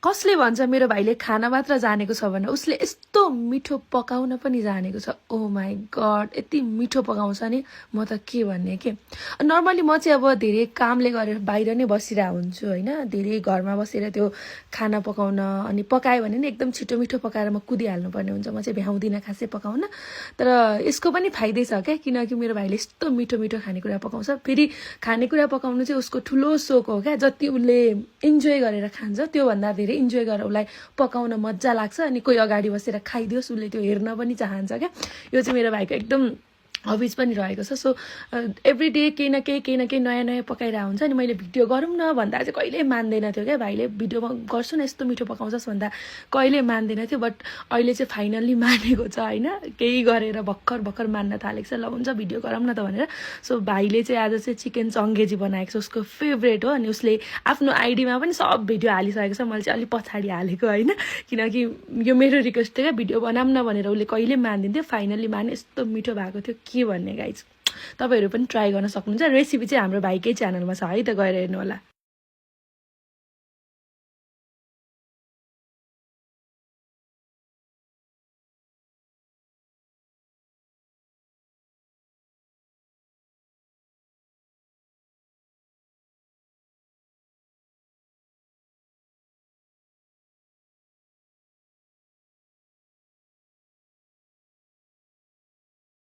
कसले भन्छ मेरो भाइले खाना मात्र जानेको छ भने उसले यस्तो मिठो पकाउन पनि जानेको छ। ओ माई गड, यति मिठो पकाउँछ नि, म त के भन्ने के। नर्मली म चाहिँ अब धेरै कामले गरेर बाहिर नै बसिरहेको हुन्छु होइन, धेरै घरमा बसेर त्यो खाना पकाउन अनि पकायो भने नि एकदम छिटो मिठो पकाएर म कुदिहाल्नुपर्ने हुन्छ। म चाहिँ भ्याउँदिनँ खासै पकाउन। तर यसको पनि फाइदै छ क्या, किनकि मेरो भाइले यस्तो मिठो मिठो खानेकुरा पकाउँछ। फेरि खानेकुरा पकाउनु चाहिँ उसको ठुलो सोख हो क्या। जति उसले इन्जोय गरेर खान्छ त्योभन्दा धेरै इन्जोय गरेर उसलाई पकाउन मजा लाग्छ। अनि कोही अगाडि बसेर खाइदियोस् उसले त्यो हेर्न पनि चाहन्छ क्या। यो चाहिँ मेरो भाइको एकदम हबिज पनि रहेको छ। सो एभ्री डे केही न केही नयाँ नयाँ पकाइरहेको हुन्छ। अनि मैले भिडियो गरौँ न भन्दा चाहिँ कहिले मान्दैन थियो क्या भाइले। भिडियोमा गर्छु न यस्तो मिठो पकाउँछस् भन्दा कहिले मान्दैन थियो। बट अहिले चाहिँ फाइनल्ली मानेको छ होइन, केही गरेर भर्खर मान्न थालेको छ। ल हुन्छ भिडियो गरौँ न त भनेर। सो भाइले चाहिँ आज चाहिँ चिकन चङ्गेजी बनाएको छ, उसको फेभरेट हो। अनि उसले आफ्नो आइडीमा पनि सब भिडियो हालिसकेको छ। मैले चाहिँ अलिक पछाडि हालेको होइन, किनकि यो मेरो रिक्वेस्ट थियो क्या भिडियो बनाऊँ न भनेर। उसले कहिले मान्दिन्थ्यो, फाइनल्ली माने। यस्तो मिठो भएको थियो के भन्ने गाइज। तपाईँहरू पनि ट्राई गर्न सक्नुहुन्छ। रेसिपी चाहिँ हाम्रो भाइकै च्यानलमा छ है त, गएर हेर्नु होला।